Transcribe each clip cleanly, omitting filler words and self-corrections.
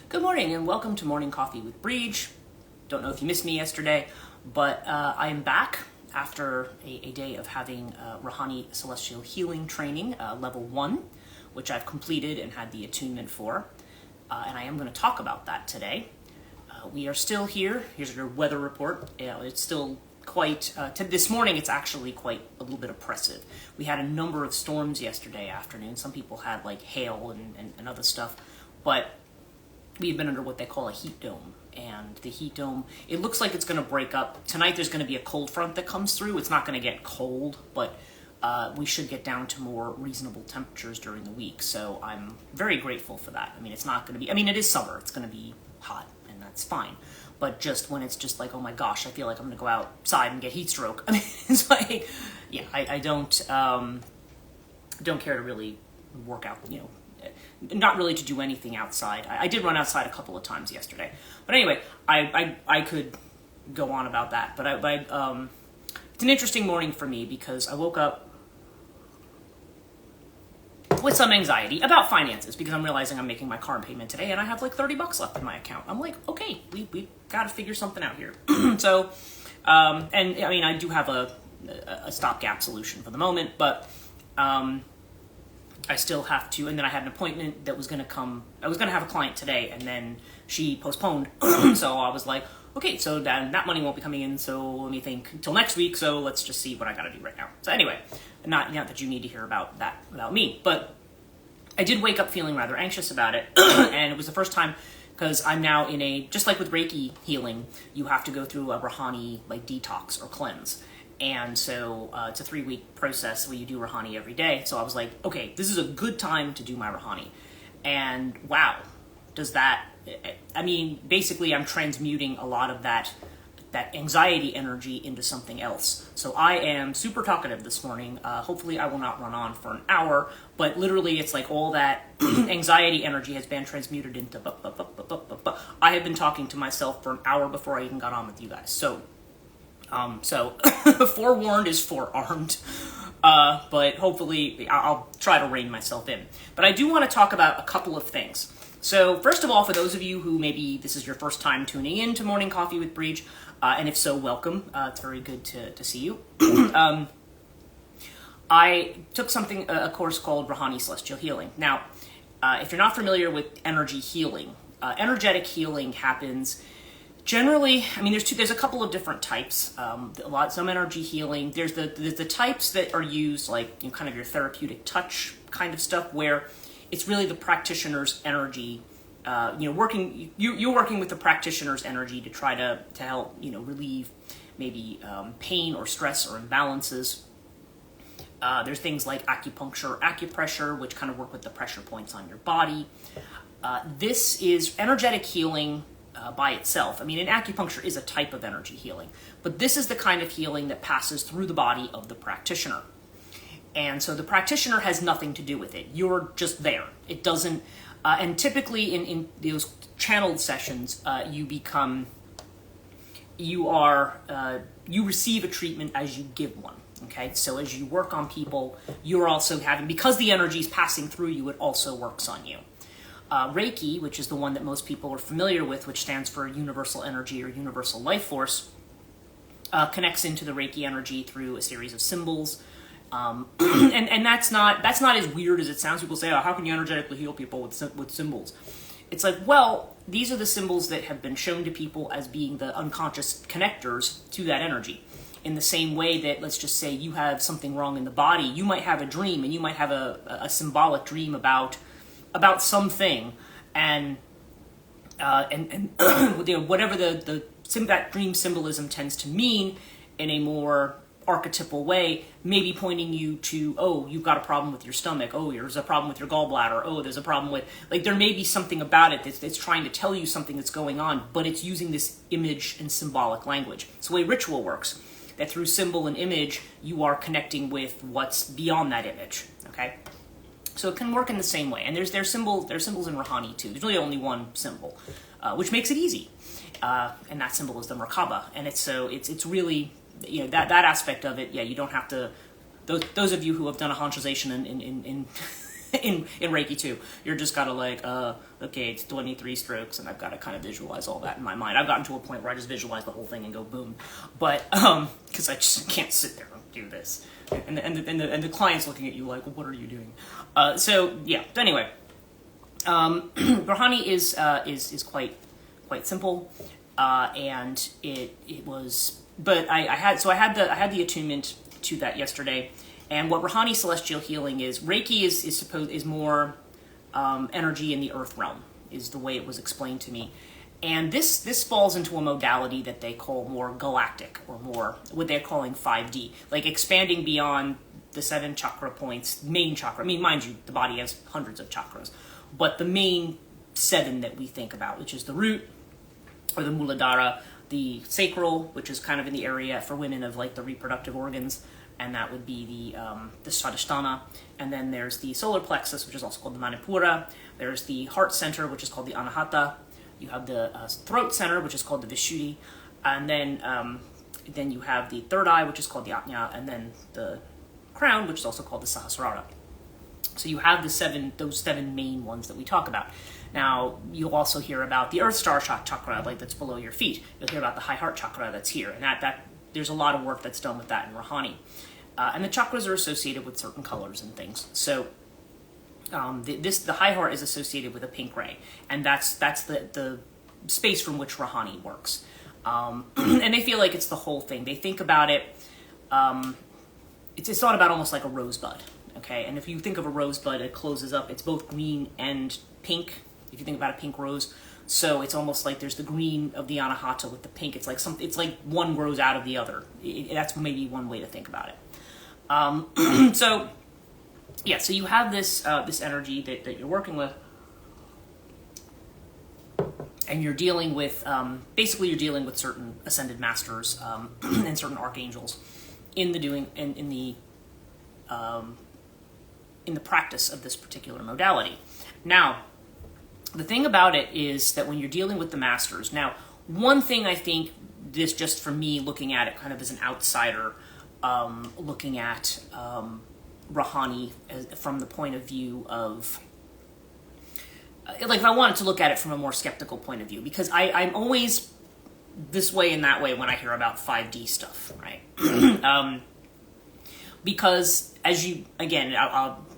Good morning and welcome to Morning Coffee with Brigid. Don't know if you missed me yesterday, but I am back after a day of having Rahanni Celestial Healing Training, Level 1, which I've completed and had the attunement for. And I am going to talk about that today. We are still here. Here's your weather report. It's still quite, this morning it's actually quite a little bit oppressive. We had a number of storms yesterday afternoon. Some people had like hail and other stuff, but we've been under what they call a heat dome. And the heat dome, it looks like it's going to break up. Tonight there's going to be a cold front that comes through. It's not going to get cold, but we should get down to more reasonable temperatures during the week. So I'm very grateful for that. I mean, it's not going to be, it is summer. It's going to be hot, and that's fine. But just when it's just like, oh my gosh, I feel like I'm going to go outside and get heat stroke. I mean, it's like, yeah, I don't care to really work out, not really to do anything outside. I did run outside a couple of times yesterday. But anyway, I could go on about that. But it's an interesting morning for me because I woke up with some anxiety about finances because I'm realizing I'm making my car payment today and I have like $30 left in my account. I'm like, okay, we got to figure something out here. So, I do have a stopgap solution for the moment, but I still have to, and then I had an appointment that was going to come, I was going to have a client today, and then she postponed, so I was like, okay, so that money won't be coming in, so let me think until next week, so let's just see what I got to do right now. So anyway, not that you need to hear about that about me, but I did wake up feeling rather anxious about it, and it was the first time, because I'm now in just like with Reiki healing, you have to go through a Rahanni like detox or cleanse. And so it's a 3-week process where you do Rahanni every day. So I was like, okay, this is a good time to do my Rahanni. And wow, does that, basically I'm transmuting a lot of that anxiety energy into something else. So I am super talkative this morning. Hopefully I will not run on for an hour, but literally it's like all that anxiety energy has been transmuted into I have been talking to myself for an hour before I even got on with you guys. So forewarned is forearmed, but hopefully I'll try to rein myself in. But I do want to talk about a couple of things. So first of all, for those of you who maybe this is your first time tuning in to Morning Coffee with Brigid, and if so, welcome. It's very good to see you. I took a course called Rahanni Celestial Healing. Now, if you're not familiar with energy healing, energetic healing happens generally, there's a couple of different types. Some energy healing. There's the types that are used like kind of your therapeutic touch kind of stuff, where it's really the practitioner's energy. You're working with the practitioner's energy to try to help relieve maybe pain or stress or imbalances. There's things like acupuncture, acupressure, which kind of work with the pressure points on your body. This is energetic healing. By itself. And acupuncture is a type of energy healing, but this is the kind of healing that passes through the body of the practitioner. And so the practitioner has nothing to do with it. You're just there. It doesn't, and typically in those channeled sessions, you receive a treatment as you give one. Okay. So as you work on people, you're also because the energy is passing through you, it also works on you. Reiki, which is the one that most people are familiar with, which stands for universal energy or universal life force, connects into the Reiki energy through a series of symbols. And that's not as weird as it sounds. People say, oh, how can you energetically heal people with symbols? It's like, well, these are the symbols that have been shown to people as being the unconscious connectors to that energy. In the same way that, let's just say you have something wrong in the body, you might have a dream, and you might have a symbolic dream about something, and whatever that dream symbolism tends to mean in a more archetypal way, maybe pointing you to, oh, you've got a problem with your stomach, oh, there's a problem with your gallbladder, oh, there's a problem with, there may be something about it that's trying to tell you something that's going on, but it's using this image and symbolic language. It's the way ritual works, that through symbol and image, you are connecting with what's beyond that image, okay? So it can work in the same way. And there's symbols in Rahanni too. There's really only one symbol, which makes it easy. And that symbol is the Merkaba. And it's really, that aspect of it, yeah, you don't have to, those of you who have done a honchization in in Reiki too. You're just gotta like, okay, it's 23 strokes, and I've got to kind of visualize all that in my mind. I've gotten to a point where I just visualize the whole thing and go boom, but because I just can't sit there and do this, and the client's looking at you like, well, what are you doing? So yeah. But anyway, Rahanni is quite simple, and it was. But I had the attunement to that yesterday. And what Rahanni Celestial Healing is, Reiki is more energy in the earth realm, is the way it was explained to me. And this falls into a modality that they call more galactic, or more what they're calling 5D, like expanding beyond the 7 chakra points, main chakra. I mean, mind you, the body has hundreds of chakras, but the main 7 that we think about, which is the root, or the Muladhara, the sacral, which is kind of in the area for women of like the reproductive organs, and that would be the Svadhisthana. And then there's the solar plexus, which is also called the Manipura. There's the heart center, which is called the Anahata. You have the throat center, which is called the Vishuddhi. And then you have the third eye, which is called the Ajna, and then the crown, which is also called the Sahasrara. So you have those 7 main ones that we talk about. Now, you'll also hear about the Earth Star chakra, like that's below your feet. You'll hear about the high heart chakra that's here, and that there's a lot of work that's done with that in Rahanni. And the chakras are associated with certain colors and things. So the high heart is associated with a pink ray, and that's the space from which Rahanni works. And they feel like it's the whole thing. They think about it. It's thought about almost like a rosebud. Okay, and if you think of a rosebud, it closes up. It's both green and pink. If you think about a pink rose, so it's almost like there's the green of the Anahata with the pink. It's like one grows out of the other. That's maybe one way to think about it. So yeah, so you have this energy that you're working with, and you're dealing with basically you're dealing with certain ascended masters and certain archangels in the practice of this particular modality. Now, the thing about it is that when you're dealing with the masters, now, one thing I think, this just for me looking at it kind of as an outsider, looking at Rahanni from the point of view of, like if I wanted to look at it from a more skeptical point of view, because I'm always this way and that way when I hear about 5D stuff, right? Because as you, again,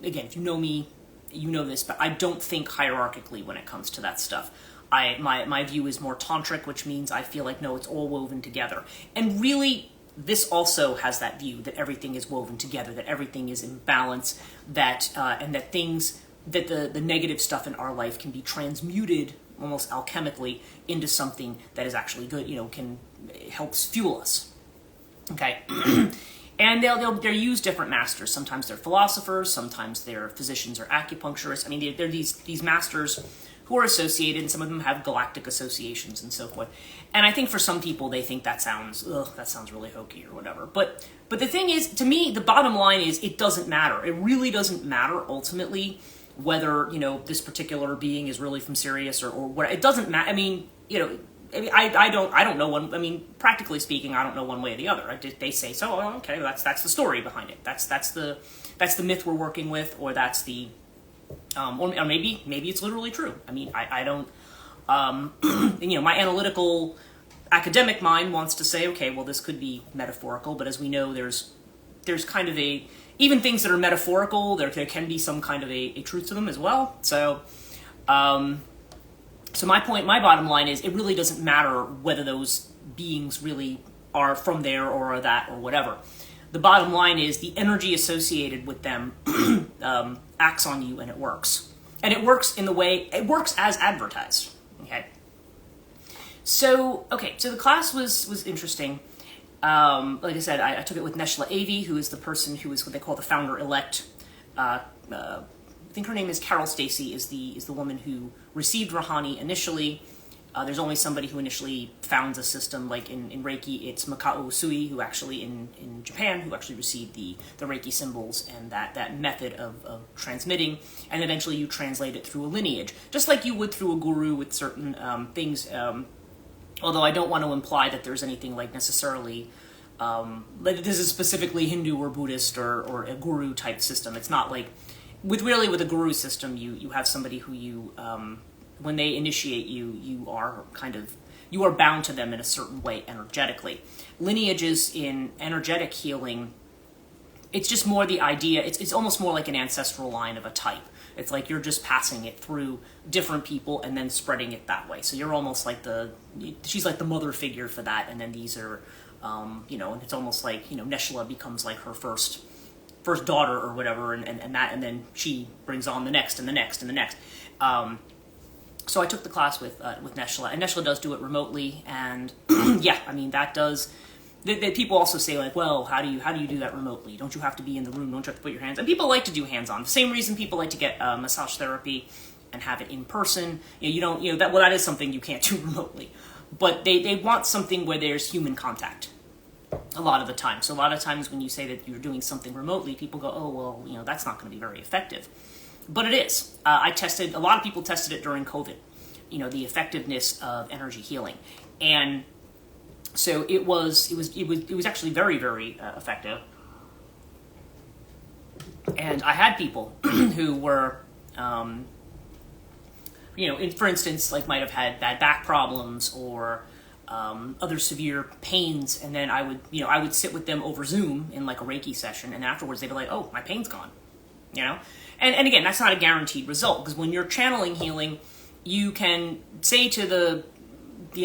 if you know me, you know this, but I don't think hierarchically when it comes to that stuff. My view is more tantric, which means I feel like, no, it's all woven together. And really, this also has that view that everything is woven together, that everything is in balance, that and that things, that the negative stuff in our life can be transmuted almost alchemically into something that is actually good, helps fuel us. Okay. And they'll use different masters. Sometimes they're philosophers, sometimes they're physicians or acupuncturists. I mean, they're these masters who are associated, and some of them have galactic associations and so forth. And I think for some people, they think that sounds really hokey or whatever. But the thing is, to me, the bottom line is it doesn't matter. It really doesn't matter ultimately whether, this particular being is really from Sirius or what. It doesn't matter. I mean, I don't know one. I mean, practically speaking, I don't know one way or the other. They say so. Oh, okay, that's the story behind it. That's the myth we're working with, or that's the, or maybe it's literally true. I mean, I don't. My analytical academic mind wants to say, okay, well, this could be metaphorical, but as we know, there's kind of even things that are metaphorical, there can be some kind of a truth to them as well. So. So my bottom line is, it really doesn't matter whether those beings really are from there or are that or whatever. The bottom line is the energy associated with them acts on you, and it works. And it works it works as advertised. Okay. So the class was interesting. Like I said, I took it with Neshla Avi, who is the person who is what they call the founder-elect. I think her name is Carol Stacy, is the woman who received Rahanni initially. There's only somebody who initially founds a system, like in Reiki, it's Makao Usui, who actually in Japan, who actually received the Reiki symbols and that method of transmitting, and eventually you translate it through a lineage, just like you would through a guru with certain things, although I don't want to imply that there's anything like necessarily, like this is specifically Hindu or Buddhist or a guru type system. It's not like with a guru system, you have somebody who you, when they initiate you, you are bound to them in a certain way energetically. Lineages in energetic healing, it's just more the idea, it's almost more like an ancestral line of a type. It's like you're just passing it through different people and then spreading it that way. So you're almost like she's like the mother figure for that, and then these are, and it's almost like, Neshla becomes like her first daughter or whatever, and then she brings on the next and the next and the next. So I took the class with Neshla, and Neshla does do it remotely, and yeah, I mean, that does. People also say, like, well, how do you do that remotely? Don't you have to be in the room? Don't you have to put your hands? And people like to do hands-on. The same reason people like to get massage therapy and have it in person. That is something you can't do remotely. But they want something where there's human contact a lot of the time. So a lot of times when you say that you're doing something remotely, people go, oh, well, that's not going to be very effective. But it is. A lot of people tested it during COVID, the effectiveness of energy healing. And so it was actually very, very effective. And I had people who were, for instance, like might have had bad back problems or other severe pains, and then I would sit with them over Zoom in like a Reiki session, and afterwards they'd be like, oh, my pain's gone, And again, that's not a guaranteed result, because when you're channeling healing, you can say to the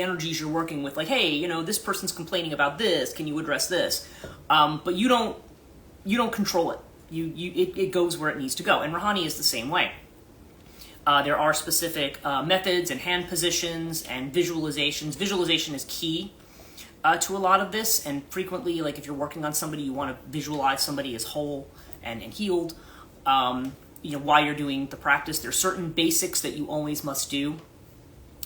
energies you're working with, like, hey, this person's complaining about this, can you address this? But you don't control it. It goes where it needs to go. And Rahanni is the same way. There are specific methods and hand positions and visualizations. Visualization is key to a lot of this, and frequently, like if you're working on somebody, you want to visualize somebody as whole and healed. While you're doing the practice, there's certain basics that you always must do.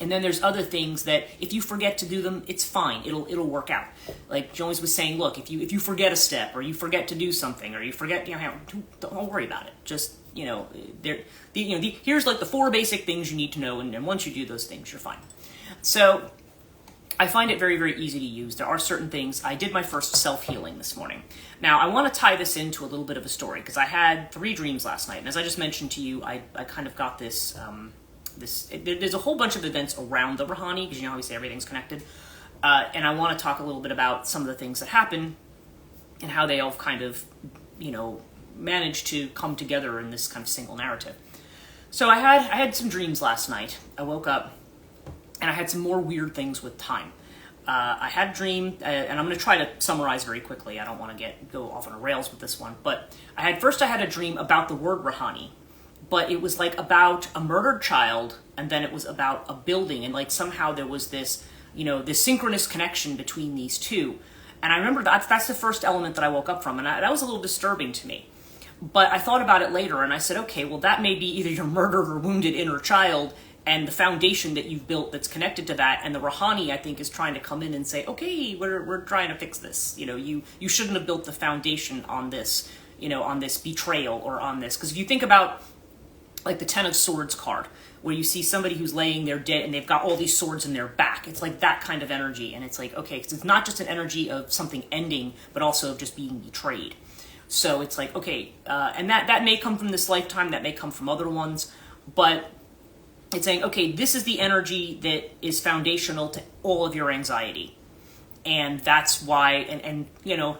And then there's other things that if you forget to do them, it's fine. It'll work out. Like Jones was saying, look, if you forget a step or you forget to do something or you forget, don't worry about it. Just, here's like the 4 basic things you need to know, and once you do those things, you're fine. So I find it very, very easy to use. There are certain things. I did my first self-healing this morning. Now, I want to tie this into a little bit of a story, because I had 3 dreams last night. And as I just mentioned to you, I kind of got this, there's a whole bunch of events around the Rahanni, because how we say everything's connected. And I want to talk a little bit about some of the things that happen and how they all kind of, manage to come together in this kind of single narrative. So I had some dreams last night. I woke up and I had some more weird things with time. I had a dream, and I'm going to try to summarize very quickly. I don't want to go off on a rails with this one, but I had a dream about the word Rahanni, but it was like about a murdered child, and then it was about a building, and like somehow there was this, this synchronous connection between these two. And I remember that's the first element that I woke up from, and that was a little disturbing to me. But I thought about it later, and I said, okay, well, that may be either your murdered or wounded inner child and the foundation that you've built that's connected to that. And the Rahanni, I think, is trying to come in and say, okay, we're trying to fix this. You shouldn't have built the foundation on this, on this betrayal or on this. Because if you think about, like, the Ten of Swords card, where you see somebody who's laying there dead and they've got all these swords in their back. It's like that kind of energy. And it's like, okay, because it's not just an energy of something ending, but also of just being betrayed. So it's like, okay, and that may come from this lifetime, that may come from other ones, but it's saying, okay, this is the energy that is foundational to all of your anxiety. And that's why, and oh,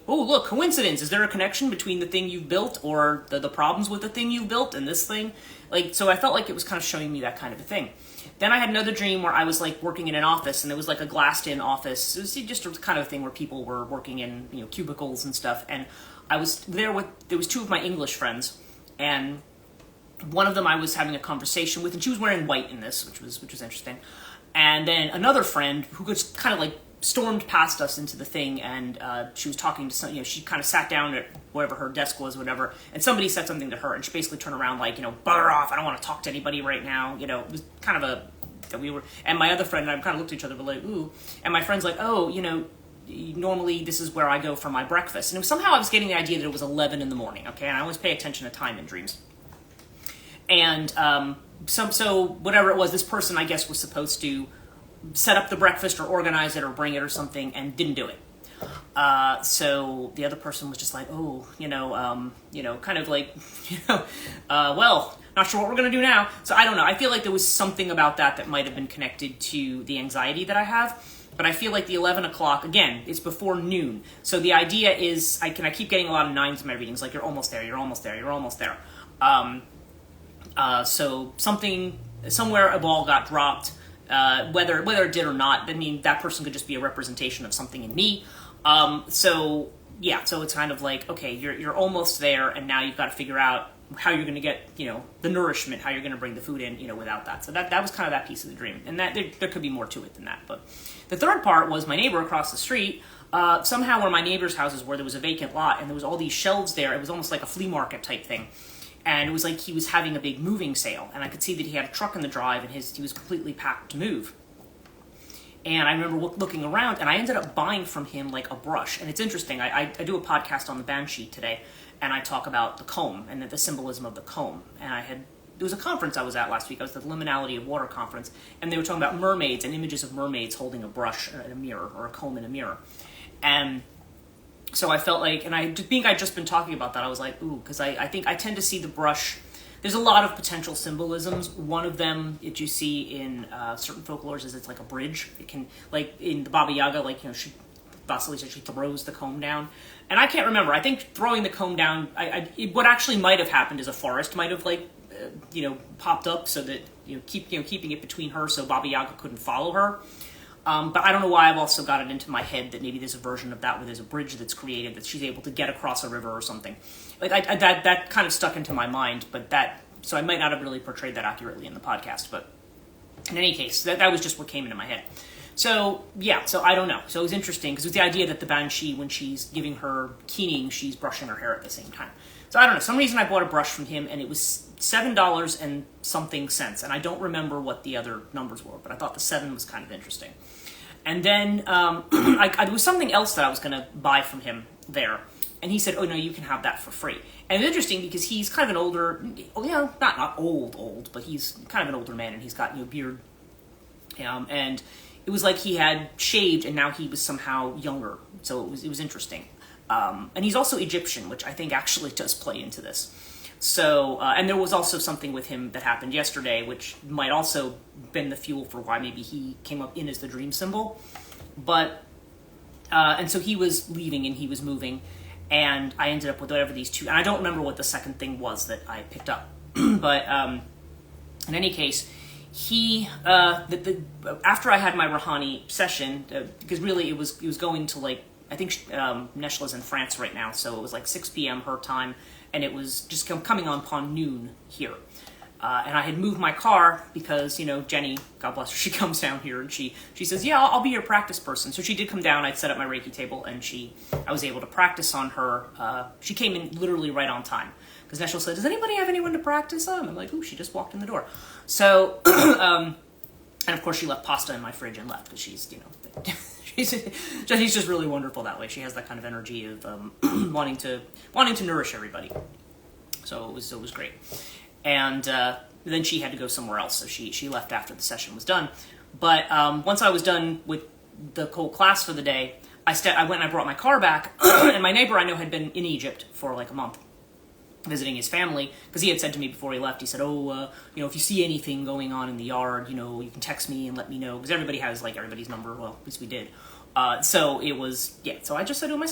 look, coincidence. Is there a connection between the thing you've built or the problems with the thing you've built and this thing? Like, so I felt like it was kind of showing me that kind of a thing. Then I had another dream where I was like working in an office, and it was like a glassed-in office. It was just a kind of thing where people were working in, cubicles and stuff. And I was there there was 2 of my English friends, and one of them I was having a conversation with, and she was wearing white in this, which was interesting. And then another friend who just kind of like stormed past us into the thing, and she was talking to some, she kind of sat down at wherever her desk was, whatever, and somebody said something to her, and she basically turned around like, butter off, I don't want to talk to anybody right now. It was kind of that we were, and my other friend and I kind of looked at each other, but like, ooh, and my friend's like, oh, normally this is where I go for my breakfast. And somehow I was getting the idea that it was 11 in the morning, okay, and I always pay attention to time in dreams. And so whatever it was, this person, I guess, was supposed to set up the breakfast or organize it or bring it or something, and didn't do it. So the other person was just like, oh, kind of like, well, not sure what we're going to do now. So I don't know. I feel like there was something about that might have been connected to the anxiety that I have. But I feel like the 11 o'clock, again, it's before noon. So the idea is, I keep getting a lot of 9s in my readings, like you're almost there, you're almost there, you're almost there. So somewhere a ball got dropped, whether it did or not, I mean, that person could just be a representation of something in me. So it's kind of like, okay, you're almost there, and now you've got to figure out how you're going to get, the nourishment, how you're going to bring the food in, without that. So that was kind of that piece of the dream. And that there could be more to it than that. But the third part was my neighbor across the street, somehow where my neighbor's houses were, there was a vacant lot, and there was all these shelves there. It was almost like a flea market type thing. And it was like he was having a big moving sale. And I could see that he had a truck in the drive, and he was completely packed to move. And I remember looking around, and I ended up buying from him like a brush. And it's interesting. I do a podcast on the Banshee today, and I talk about the comb and the symbolism of the comb. And there was a conference I was at last week. I was at the Liminality of Water conference, and they were talking about mermaids and images of mermaids holding a brush in a mirror, or a comb in a mirror. And so I felt like, and I think I'd just been talking about that, I was like, ooh, because I think I tend to see the brush, there's a lot of potential symbolisms. One of them that you see in certain folklores is it's like a bridge. It can, like in the Baba Yaga, Vasily said she throws the comb down. And I can't remember. I think throwing the comb down, what actually might have happened is a forest might have popped up so that, keeping it between her so Baba Yaga couldn't follow her. But I don't know why I've also got it into my head that maybe there's a version of that where there's a bridge that's created that she's able to get across a river or something. Like that kind of stuck into my mind, so I might not have really portrayed that accurately in the podcast. But in any case, that was just what came into my head. So I don't know. So it was interesting because it was the idea that the Banshee, when she's giving her keening, she's brushing her hair at the same time. So I don't know. Some reason I bought a brush from him, and it was $7 and something cents, and I don't remember what the other numbers were, but I thought the 7 was kind of interesting. And then there was something else that I was going to buy from him there, and he said, "Oh no, you can have that for free." And it's interesting because he's kind of an older, not old, but he's kind of an older man, and he's got beard, and it was like he had shaved, and now he was somehow younger. So it was interesting. And he's also Egyptian, which I think actually does play into this. So, and there was also something with him that happened yesterday, which might also been the fuel for why maybe he came up in as the dream symbol. But, and so he was leaving and he was moving, and I ended up with whatever these two, and I don't remember what the second thing was that I picked up. But in any case, he, after I had my Rahanni session, because really it was going to I think Neshla's in France right now, so it was 6 p.m. her time, and it was just coming on noon here. And I had moved my car because, Jenny, God bless her, she comes down here and she says, yeah, I'll be your practice person. So she did come down, I'd set up my Reiki table, and I was able to practice on her. She came in literally right on time. Because Neshla said, does anybody have anyone to practice on? I'm like, ooh, she just walked in the door. So, and of course she left pasta in my fridge and left because she's, she's just really wonderful that way. She has that kind of energy of wanting to nourish everybody. So it was great. And then she had to go somewhere else, so she left after the session was done. But once I was done with the whole class for the day, I went and I brought my car back, and my neighbor I know had been in Egypt for a month, visiting his family, because he had said to me before he left, he said, if you see anything going on in the yard, you can text me and let me know, because everybody has everybody's number. Well, at least we did. So it was, so I just said to him,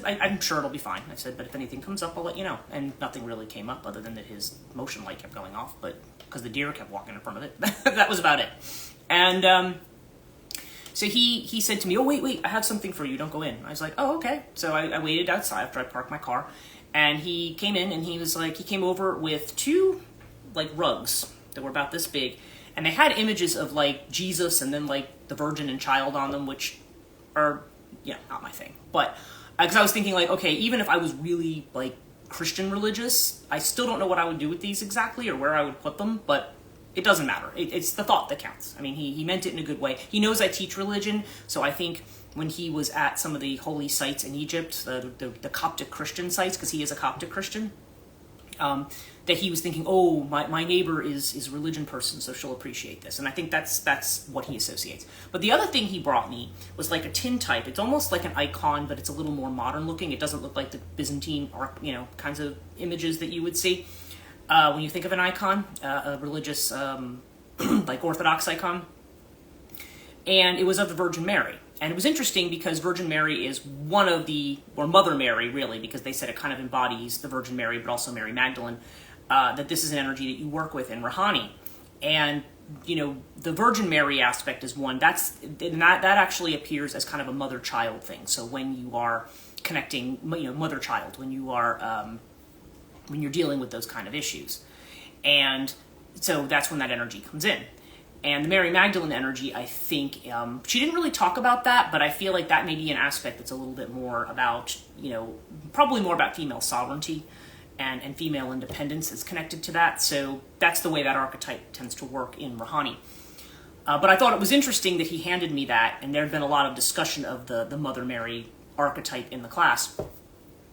I'm sure it'll be fine. I said, but if anything comes up, I'll let you know. And nothing really came up other than that his motion light kept going off, but because the deer kept walking in front of it. That was about it. And so he said to me, oh, wait, I have something for you. Don't go in. I was like, oh, okay. So I waited outside after I parked my car, and he came in, and he came over with two rugs that were about this big, and they had images of Jesus and then the Virgin and Child on them, which are, not my thing. But, because I was thinking okay, even if I was really Christian religious, I still don't know what I would do with these exactly or where I would put them, but it doesn't matter. It's the thought that counts. I mean, he meant it in a good way. He knows I teach religion, so I think when he was at some of the holy sites in Egypt, the Coptic Christian sites, because he is a Coptic Christian, that he was thinking, oh, my neighbor is a religion person, so she'll appreciate this. And I think that's what he associates. But the other thing he brought me was like a tintype. It's almost like an icon, but it's a little more modern looking. It doesn't look like the Byzantine, kinds of images that you would see when you think of an icon, a religious, like Orthodox icon. And it was of the Virgin Mary. And it was interesting because Virgin Mary is one of or Mother Mary, really, because they said it kind of embodies the Virgin Mary, but also Mary Magdalene, that this is an energy that you work with in Rahanni. And, the Virgin Mary aspect is one. That actually appears as kind of a mother-child thing. So when you are connecting, mother-child, when you are, when you're dealing with those kind of issues. And so that's when that energy comes in. And the Mary Magdalene energy, I think, she didn't really talk about that, but I feel like that may be an aspect that's a little bit more about, probably more about female sovereignty and female independence is connected to that. So that's the way that archetype tends to work in Rahanni. But I thought it was interesting that he handed me that, and there had been a lot of discussion of the Mother Mary archetype in the class.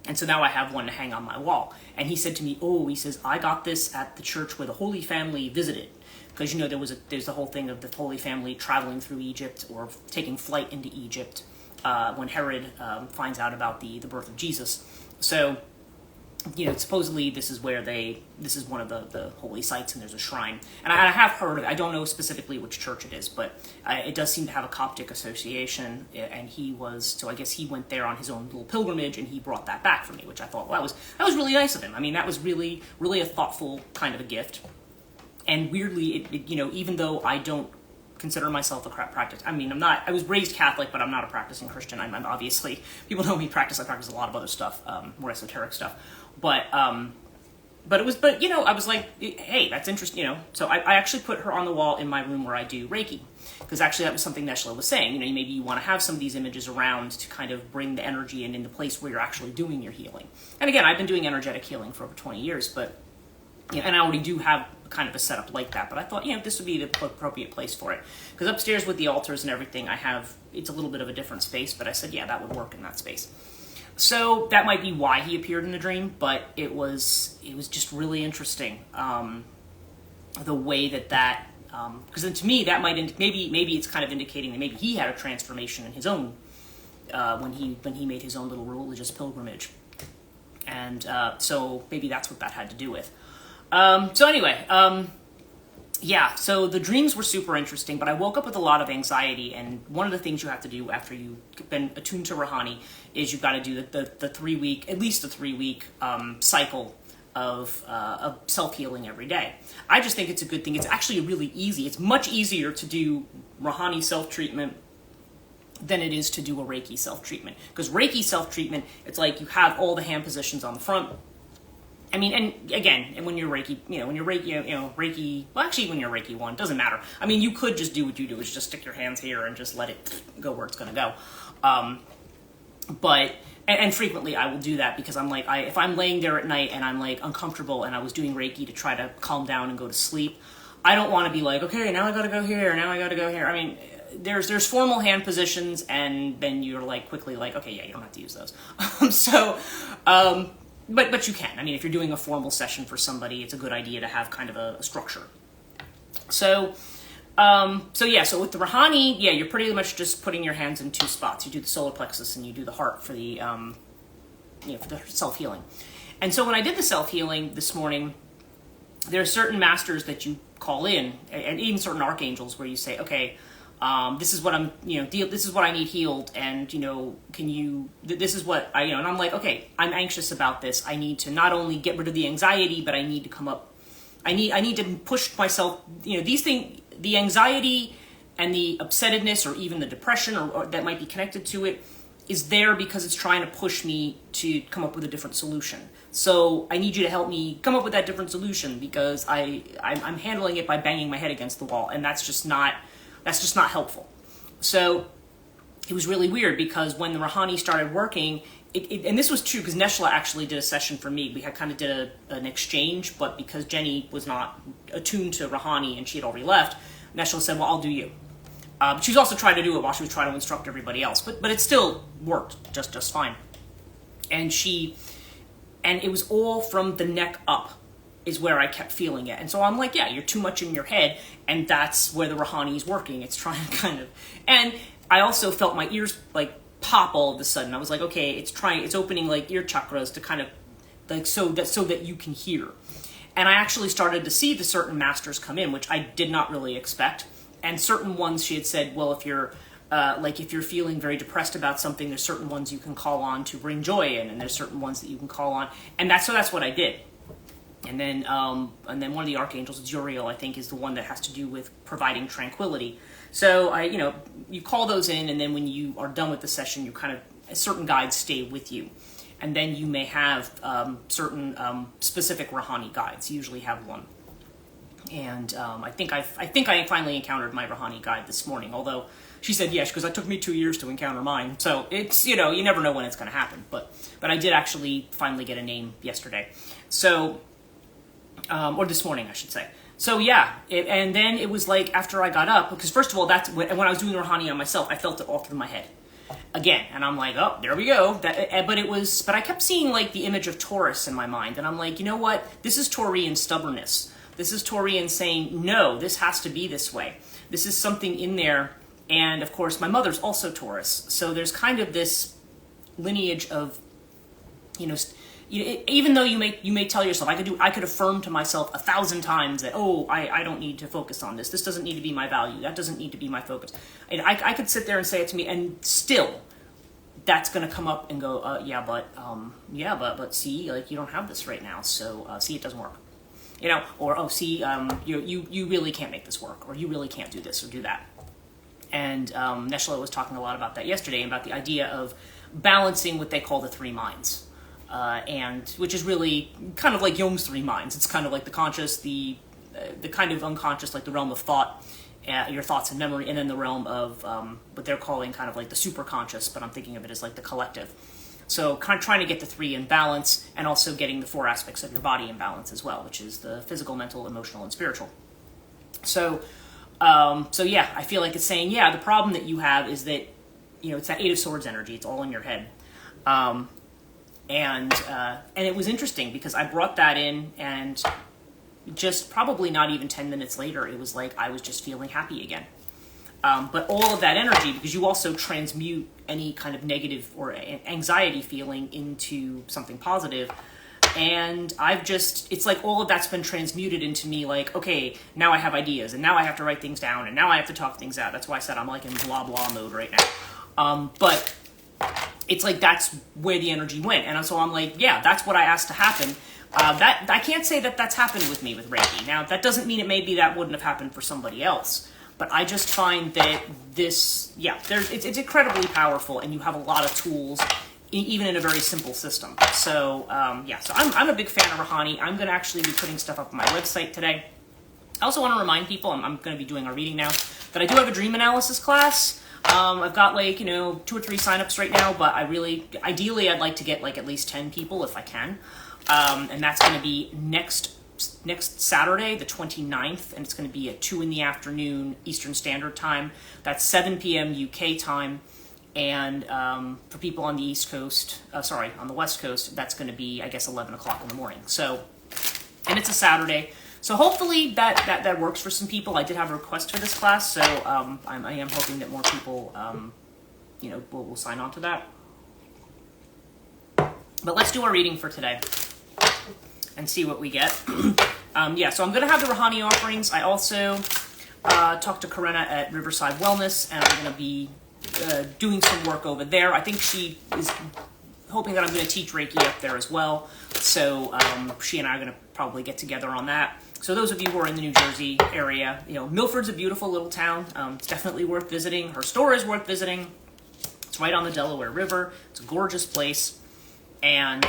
And so now I have one to hang on my wall. And he said to me, he says, I got this at the church where the Holy Family visited. Because, there's the whole thing of the Holy Family traveling through Egypt or taking flight into Egypt when Herod finds out about the birth of Jesus. So, supposedly this is one of the holy sites, and there's a shrine. And I have heard of it. I don't know specifically which church it is, but it does seem to have a Coptic association. And I guess he went there on his own little pilgrimage, and he brought that back for me, which I thought, well, that was really nice of him. I mean, that was really, really a thoughtful kind of a gift. And weirdly, even though I don't consider myself a practice, I was raised Catholic, but I'm not a practicing Christian. I'm obviously, people know me I practice a lot of other stuff, more esoteric stuff. But I was like, hey, that's interesting, So I actually put her on the wall in my room where I do Reiki. Because actually that was something Neshla was saying, maybe you want to have some of these images around to kind of bring the energy in the place where you're actually doing your healing. And again, I've been doing energetic healing for over 20 years, but, and I already do have kind of a setup like that, but I thought, this would be the appropriate place for it. Because upstairs with the altars and everything, it's a little bit of a different space, but I said, yeah, that would work in that space. So that might be why he appeared in the dream, but it was just really interesting, the way that because then to me that might maybe it's kind of indicating that maybe he had a transformation in his own when he made his own little religious pilgrimage, and so maybe that's what that had to do with. So anyway, so the dreams were super interesting, but I woke up with a lot of anxiety, and one of the things you have to do after you've been attuned to Rahanni is you've got to do the 3 week, at least a 3 week cycle of self-healing every day. I just think it's a good thing. It's actually really easy. It's much easier to do Rahanni self-treatment than it is to do a Reiki self-treatment. Because Reiki self-treatment, it's like you have all the hand positions on the front. And again, and when you're Reiki, Reiki, well, actually, when you're Reiki 1, doesn't matter. You could just do what you do, is just stick your hands here and just let it go where it's going to go. But frequently I will do that because I'm like, if I'm laying there at night and I'm like uncomfortable and I was doing Reiki to try to calm down and go to sleep, I don't want to be like, okay, now I got to go here, now I got to go here. There's formal hand positions, and then you're like quickly like, okay, yeah, you don't have to use those. But you can. If you're doing a formal session for somebody, it's a good idea to have kind of a structure. So with the Rahanni, you're pretty much just putting your hands in 2 spots. You do the solar plexus and you do the heart for the, for the self-healing. And so when I did the self-healing this morning, there are certain masters that you call in, and even certain archangels where you say, okay, this is what I'm, this is what I need healed, and, this is what and I'm like, okay, I'm anxious about this. I need to not only get rid of the anxiety, but I need to come up, I need to push myself, these things, the anxiety and the upsettedness or even the depression or that might be connected to it is there because it's trying to push me to come up with a different solution. So I need you to help me come up with that different solution because I'm handling it by banging my head against the wall, and that's just not helpful. So it was really weird because when the Rahanni started working, and this was true because Neshla actually did a session for me. We had kind of did an exchange, but because Jenny was not attuned to Rahanni and she had already left, Neshla said, well, I'll do you. She was also trying to do it while she was trying to instruct everybody else, but it still worked just fine. And it was all from the neck up. is where I kept feeling it. And so I'm like, yeah, you're too much in your head, and that's where the Rahanni is working. It's trying to kind of, and I also felt my ears like pop all of a sudden. I was like, okay, it's opening like ear chakras to kind of like so that you can hear. And I actually started to see the certain masters come in, which I did not really expect. And certain ones she had said, well, if you're feeling very depressed about something, there's certain ones you can call on to bring joy in, and there's certain ones that you can call on, and that's what I did. And then one of the archangels, Zuriel, I think, is the one that has to do with providing tranquility. So you call those in, and then when you are done with the session, you kind of certain guides stay with you, and then you may have certain specific Rahanni guides. You usually have one. And I think I finally encountered my Rahanni guide this morning, although she said yes, because it took me 2 years to encounter mine. So it's, you never know when it's going to happen. But I did actually finally get a name yesterday. So, or this morning, I should say. So yeah, and then it was like after I got up, because first of all, that's when I was doing Rahanni on myself, I felt it all through my head again. And I'm like, oh, there we go. But I kept seeing like the image of Taurus in my mind. And I'm like, you know what? This is Taurian stubbornness. This is Taurian saying, no, this has to be this way. This is something in there. And of course, my mother's also Taurus. So there's kind of this lineage of, even though you may tell yourself, I could affirm to myself 1,000 times that, oh, I don't need to focus on this. This doesn't need to be my value. That doesn't need to be my focus. And I could sit there and say it to me, and still, that's going to come up and go, but see, like, you don't have this right now. So see, it doesn't work. Or, oh, see, you really can't make this work, or you really can't do this or do that. And Neshla was talking a lot about that yesterday, about the idea of balancing what they call the three minds, and which is really kind of like Jung's three minds. It's kind of like the conscious, the kind of unconscious, like the realm of thought, your thoughts and memory, and then the realm of what they're calling kind of like the superconscious, but I'm thinking of it as like the collective. So kind of trying to get the three in balance, and also getting the four aspects of your body in balance as well, which is the physical, mental, emotional, and spiritual. So yeah, I feel like it's saying, yeah, the problem that you have is that, it's that Eight of Swords energy. It's all in your head. And it was interesting because I brought that in, and just probably not even 10 minutes later, it was like I was just feeling happy again. But all of that energy, because you also transmute any kind of negative or anxiety feeling into something positive. And it's like all of that's been transmuted into me, like, okay, now I have ideas, and now I have to write things down, and now I have to talk things out. That's why I said I'm like in blah blah mode right now. But it's like that's where the energy went. And so I'm like, yeah, that's what I asked to happen. That I can't say that that's happened with me with Reiki. Now, that doesn't mean maybe that wouldn't have happened for somebody else. But I just find that it's incredibly powerful, and you have a lot of tools, even in a very simple system. So, so I'm a big fan of Rahanni. I'm going to actually be putting stuff up on my website today. I also want to remind people, I'm going to be doing our reading now, that I do have a dream analysis class. I've got 2 or 3 signups right now, but ideally I'd like to get at least 10 people if I can. And that's going to be next Saturday, the 29th, and it's going to be at 2 in the afternoon Eastern Standard Time. That's 7 p.m. UK time. And for people on the East Coast, on the West Coast, that's going to be, I guess, 11 o'clock in the morning. So, and it's a Saturday. So hopefully that works for some people. I did have a request for this class, so I am hoping that more people, will sign on to that. But let's do our reading for today and see what we get. So I'm going to have the Rahanni offerings. I also talked to Karena at Riverside Wellness, and I'm going to be doing some work over there. I think she is hoping that I'm going to teach Reiki up there as well. So she and I are going to probably get together on that. So those of you who are in the New Jersey area, Milford's a beautiful little town. It's definitely worth visiting. Her store is worth visiting. It's right on the Delaware River. It's a gorgeous place. And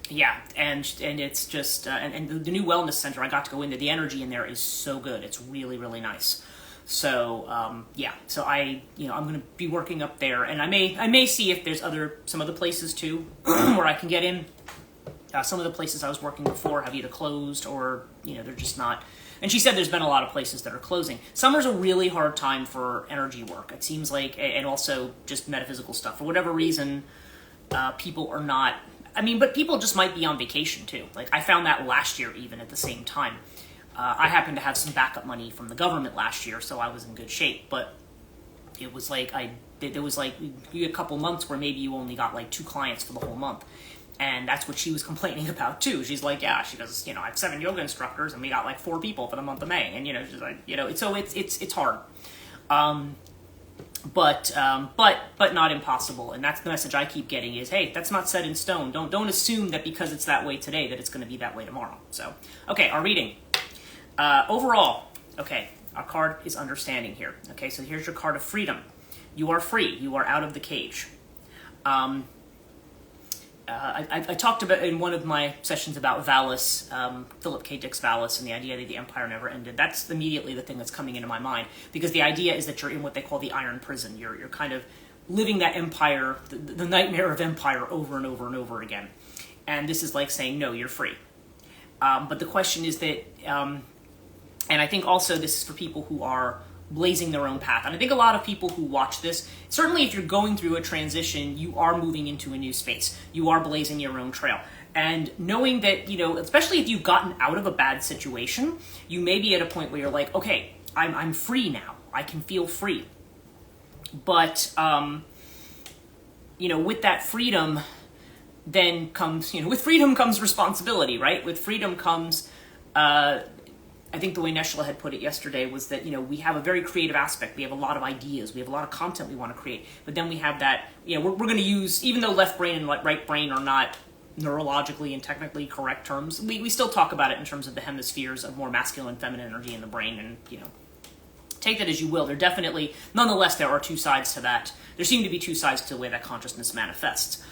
and it's just, and the new wellness center, I got to go into. The energy in there is so good. It's really, really nice. So, so I'm going to be working up there, and I may see if there's some other places too, where I can get in. Some of the places I was working before have either closed or, they're just not. And she said there's been a lot of places that are closing. Summer's a really hard time for energy work. It seems like, and also just metaphysical stuff. For whatever reason, people are not I mean, but people just might be on vacation too. Like, I found that last year even at the same time. I happened to have some backup money from the government last year, so I was in good shape. But it was like, there was like a couple months where maybe you only got like 2 clients for the whole month. And that's what she was complaining about too. She's like, yeah, she goes, I have 7 yoga instructors and we got like 4 people for the month of May. And, she's like, so it's hard. But not impossible. And that's the message I keep getting is, hey, that's not set in stone. Don't assume that because it's that way today that it's going to be that way tomorrow. So, okay, our reading. Overall, okay, our card is understanding here. Okay, so here's your card of freedom. You are free. You are out of the cage. I talked about in one of my sessions about Valis, Philip K. Dick's Valis, and the idea that the empire never ended. That's immediately the thing that's coming into my mind, because the idea is that you're in what they call the iron prison. You're kind of living that empire, the nightmare of empire over and over and over again. And this is like saying, no, you're free. But the question is that, and I think also this is for people who are blazing their own path. And I think a lot of people who watch this, certainly if you're going through a transition, you are moving into a new space. You are blazing your own trail. And knowing that, especially if you've gotten out of a bad situation, you may be at a point where you're like, okay, I'm free now. I can feel free. But, with that freedom then comes, with freedom comes responsibility, right? With freedom comes, I think the way Neshla had put it yesterday was that, we have a very creative aspect. We have a lot of ideas. We have a lot of content we want to create. But then we have that, we're going to use, even though left brain and right brain are not neurologically and technically correct terms, we still talk about it in terms of the hemispheres of more masculine, feminine energy in the brain. And, take that as you will. Nonetheless, there are 2 sides to that. There seem to be 2 sides to the way that consciousness manifests.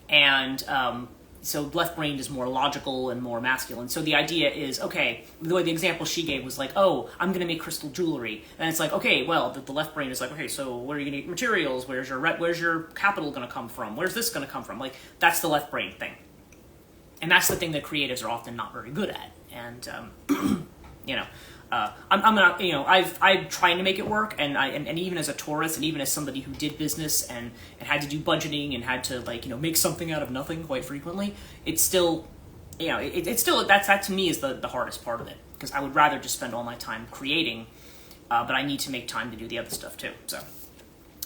And, so left brain is more logical and more masculine. So the idea is, okay, the way the example she gave was like, oh, I'm going to make crystal jewelry. And it's like, okay, well, the left brain is like, okay, so where are you going to get materials? Where's your capital going to come from? Where's this going to come from? Like, that's the left brain thing. And that's the thing that creatives are often not very good at. And, I'm not, I'm trying to make it work, and even as a Taurus, and even as somebody who did business and had to do budgeting and had to make something out of nothing quite frequently, it's still, it's still, that to me is the hardest part of it, because I would rather just spend all my time creating, but I need to make time to do the other stuff too. So,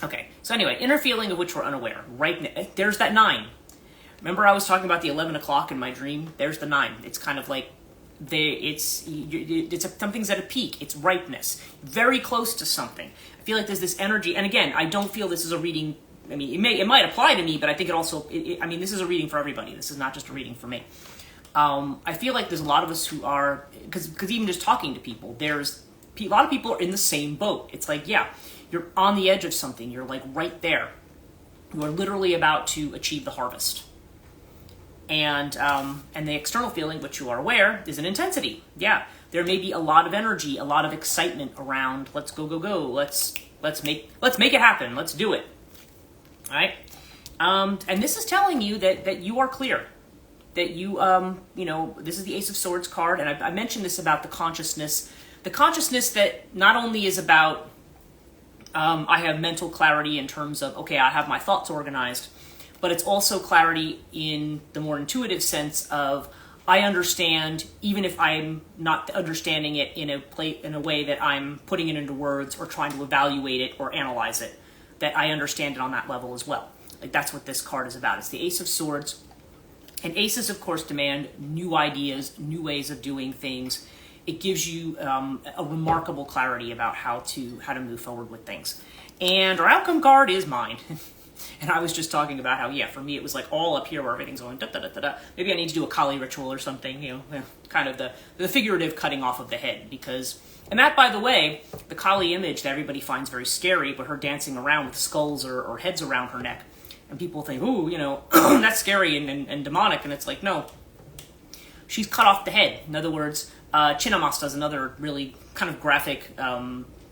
okay. So anyway, inner feeling of which we're unaware. Right, there's that 9. Remember I was talking about the 11 o'clock in my dream? There's the 9. It's kind of like, something's at a peak. It's ripeness, very close to something. I feel like there's this energy, and again, I don't feel this is a reading. I mean, it might apply to me, but I think it also. This is a reading for everybody. This is not just a reading for me. I feel like there's a lot of us who are, because even just talking to people, there's a lot of people are in the same boat. It's like, yeah, you're on the edge of something. You're like right there. You are literally about to achieve the harvest. And the external feeling, which you are aware, is an intensity. Yeah, there may be a lot of energy, a lot of excitement around. Let's go. Let's make it happen. Let's do it. All right. And this is telling you that you are clear. That you this is the Ace of Swords card, and I mentioned this about the consciousness that not only is about I have mental clarity in terms of, okay, I have my thoughts organized. But it's also clarity in the more intuitive sense of I understand, even if I'm not understanding it in a way that I'm putting it into words or trying to evaluate it or analyze it, that I understand it on that level as well. Like, that's what this card is about. It's the Ace of Swords. And aces, of course, demand new ideas, new ways of doing things. It gives you a remarkable clarity about how to move forward with things. And our outcome card is mind. And I was just talking about how, yeah, for me it was like all up here where everything's going da-da-da-da-da. Maybe I need to do a Kali ritual or something, kind of the figurative cutting off of the head. Because, and that, by the way, the Kali image that everybody finds very scary, but her dancing around with skulls or heads around her neck. And people think, ooh, that's scary and demonic. And it's like, no, she's cut off the head. In other words, Chinnamasta is another really kind of graphic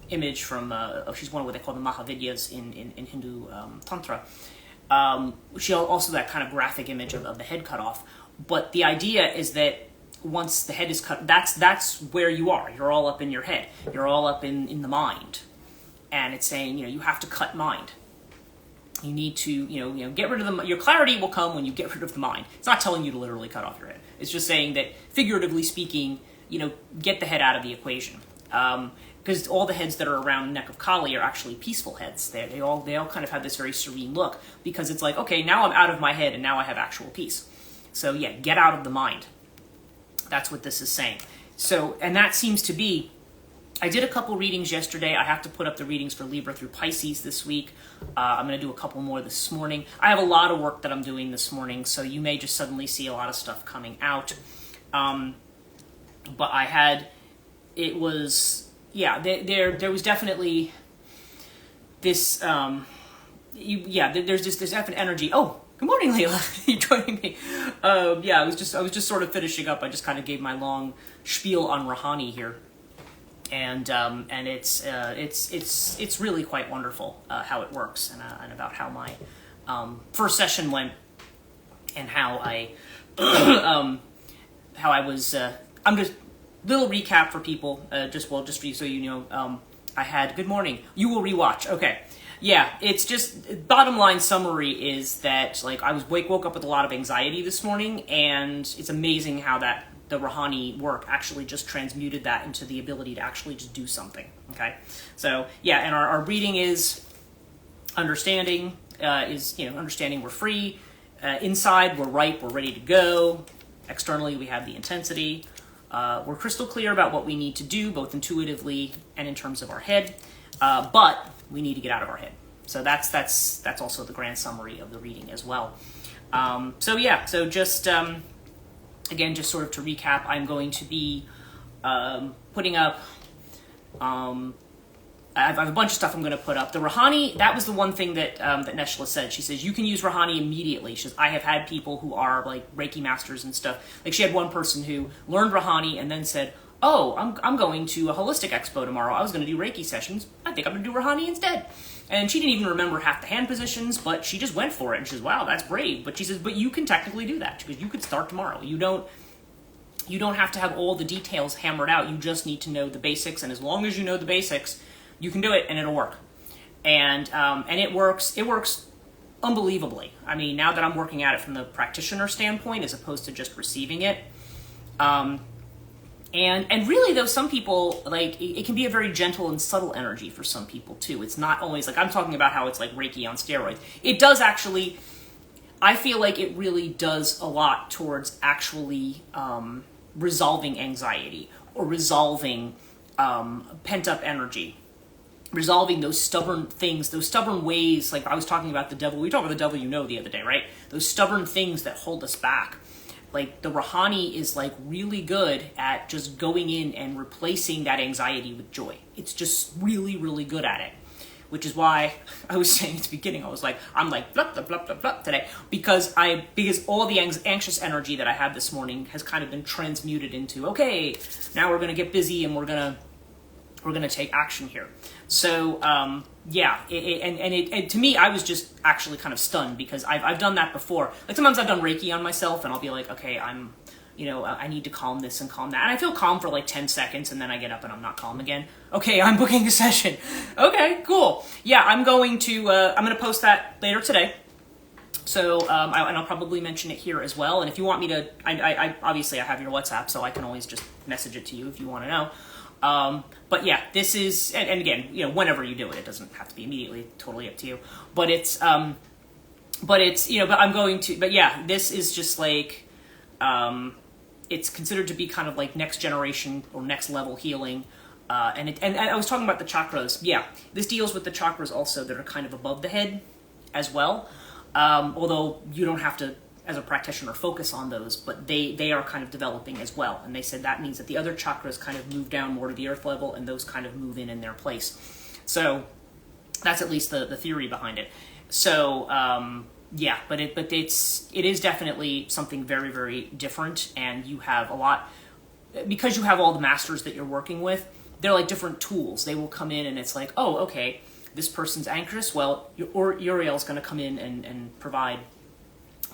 image from, she's one of what they call the Mahavidyas in Hindu Tantra. She also that kind of graphic image of the head cut off. But the idea is that once the head is cut, that's where you are. You're all up in your head. You're all up in the mind. And it's saying, you have to cut mind. You need to, get rid of your clarity will come when you get rid of the mind. It's not telling you to literally cut off your head. It's just saying that, figuratively speaking, get the head out of the equation. Because all the heads that are around the neck of Kali are actually peaceful heads. They all kind of have this very serene look, because it's like, okay, now I'm out of my head and now I have actual peace. So yeah, get out of the mind. That's what this is saying. So, and that seems to be, I did a couple readings yesterday. I have to put up the readings for Libra through Pisces this week. I'm going to do a couple more this morning. I have a lot of work that I'm doing this morning, so you may just suddenly see a lot of stuff coming out. But there was definitely this, there's this definite energy. Oh, good morning, Leila. You're joining me. I was just sort of finishing up. I just kind of gave my long spiel on Rahanni here. And it's really quite wonderful how it works, and about how my first session went, and how I was. I'm just little recap for people, just for you, so you know. I had good morning. You will rewatch. Okay, yeah. It's just bottom line summary is that I woke up with a lot of anxiety this morning, and it's amazing how the Rahanni work actually just transmuted that into the ability to actually just do something. Okay, so yeah, and our reading is understanding. Understanding we're free. Inside we're ripe. We're ready to go. Externally we have the intensity. We're crystal clear about what we need to do, both intuitively and in terms of our head. But we need to get out of our head. So that's also the grand summary of the reading as well. So just. Again, just sort of to recap, I'm going to be putting up, I have a bunch of stuff I'm going to put up. The Rahanni, that was the one thing that Neshla said. She says, you can use Rahanni immediately. She says, I have had people who are Reiki masters and stuff. She had one person who learned Rahanni and then said, oh, I'm going to a holistic expo tomorrow. I was going to do Reiki sessions. I think I'm going to do Rahanni instead. And she didn't even remember half the hand positions, but she just went for it. And she says, wow, that's brave. But she says, but you can technically do that, because you could start tomorrow. You don't have to have all the details hammered out. You just need to know the basics. And as long as you know the basics, you can do it and it'll work. And it works unbelievably. I mean, now that I'm working at it from the practitioner standpoint, as opposed to just receiving it. And really, though, some people, it can be a very gentle and subtle energy for some people, too. It's not always, I'm talking about how it's like Reiki on steroids. It does actually, I feel like it really does a lot towards actually resolving anxiety, or resolving pent-up energy, resolving those stubborn things, those stubborn ways, I was talking about the devil. We talked about the devil the other day, right? Those stubborn things that hold us back. The Rahanni is really good at just going in and replacing that anxiety with joy. It's just really, really good at it. Which is why I was saying at the beginning, I'm blah, blah, blah, blah, blah today. Because all the anxious energy that I had this morning has kind of been transmuted into, okay, now we're going to get busy and we're going to take action here. So, and to me, I was just actually kind of stunned, because I've done that before. Sometimes I've done Reiki on myself, and I'll be like, okay, I need to calm this and calm that. And I feel calm for 10 seconds, and then I get up and I'm not calm again. Okay, I'm booking a session. Okay, cool. Yeah, I'm going to post that later today. So, and I'll probably mention it here as well. And if you want me to, I obviously I have your WhatsApp, so I can always just message it to you if you want to know. But yeah, this is, and again, whenever you do it, it doesn't have to be immediately, totally up to you. But I'm going to, but yeah, this is just it's considered to be kind of next generation or next level healing. And I was talking about the chakras. Yeah, this deals with the chakras also that are kind of above the head as well. Although you don't have to, as a practitioner, focus on those, but they are kind of developing as well. And they said that means that the other chakras kind of move down more to the earth level, and those kind of move in their place. So that's at least the theory behind it. So yeah, but it is definitely something very, very different. And you have a lot, because you have all the masters that you're working with, they're different tools. They will come in and it's oh, okay, this person's anxious. Well, Uriel's going to come in and provide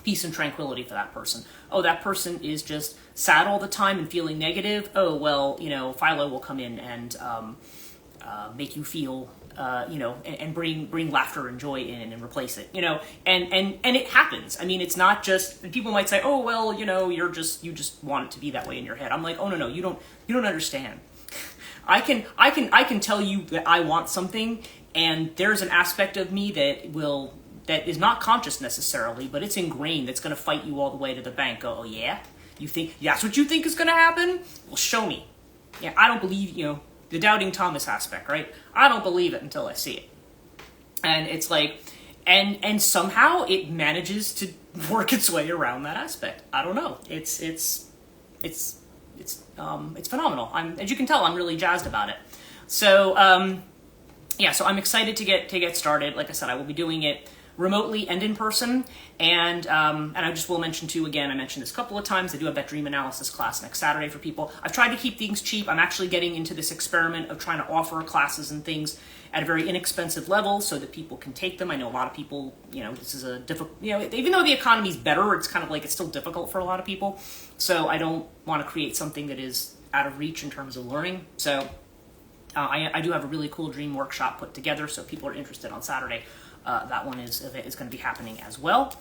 peace and tranquility for that person. Oh, that person is just sad all the time and feeling negative. Oh, well, Philo will come in and make you feel and bring laughter and joy in and replace it, and it happens. I mean, it's not just, people might say, oh, well, you just want it to be that way in your head. I'm like, oh, no, you don't understand. I can tell you that I want something, and there's an aspect of me that is not conscious necessarily, but it's ingrained, that's going to fight you all the way to the bank. Oh, yeah? You think that's what you think is going to happen? Well, show me. Yeah, I don't believe, the doubting Thomas aspect, right? I don't believe it until I see it. And it's like, and somehow it manages to work its way around that aspect. I don't know. It's phenomenal. As you can tell, I'm really jazzed about it. So, so I'm excited to get started. Like I said, I will be doing it remotely and in person, and I just will mention too, again, I mentioned this a couple of times, I do have that dream analysis class next Saturday for people. I've tried to keep things cheap. I'm actually getting into this experiment of trying to offer classes and things at a very inexpensive level so that people can take them. I know a lot of people, this is a difficult, even though the economy's better, it's kind of like it's still difficult for a lot of people. So I don't want to create something that is out of reach in terms of learning. So I do have a really cool dream workshop put together, so if people are interested on Saturday, that one is going to be happening as well.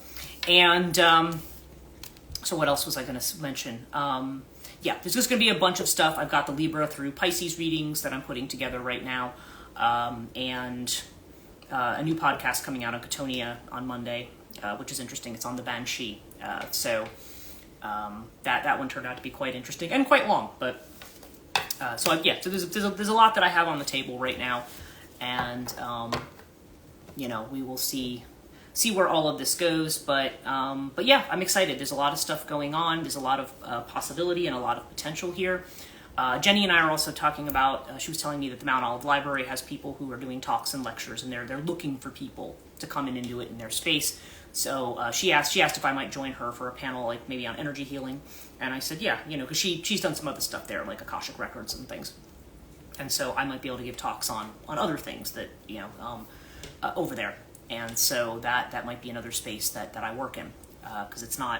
And so what else was I going to mention? There's just going to be a bunch of stuff. I've got the Libra through Pisces readings that I'm putting together right now, and a new podcast coming out on Katonia on Monday, which is interesting. It's on the Banshee. So that one turned out to be quite interesting and quite long. But so there's a lot that I have on the table right now, and we will see where all of this goes, but yeah, I'm excited. There's a lot of stuff going on. There's a lot of possibility and a lot of potential here. Jenny and I are also talking about, she was telling me that the Mount Olive Library has people who are doing talks and lectures, and they're looking for people to come in and do it in their space. So she asked if I might join her for a panel, like maybe on energy healing, and I said, yeah, because she's done some other stuff there, like Akashic Records and things, and so I might be able to give talks on other things that over there. And so that might be another space that I work in, because my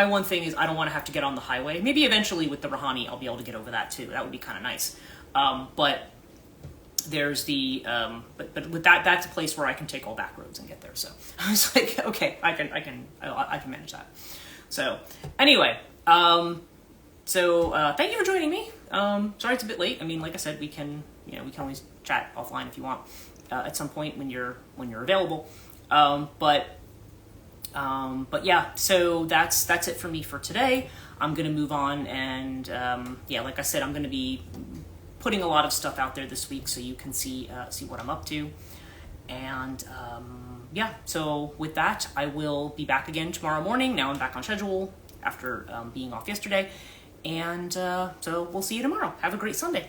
one thing is I don't want to have to get on the highway. Maybe eventually with the Rahanni I'll be able to get over that too. That would be kind of nice. But there's the but with that's a place where I can take all back roads and get there. So I was like, okay, I can manage that. So anyway, thank you for joining me. Sorry it's a bit late. I mean, like I said, we can always chat offline if you want at some point when you're available. But yeah, so that's it for me for today. I'm gonna move on, and like I said, I'm gonna be putting a lot of stuff out there this week so you can see what I'm up to. And so with that, I will be back again tomorrow morning. Now I'm back on schedule after being off yesterday. And so we'll see you tomorrow. Have a great Sunday.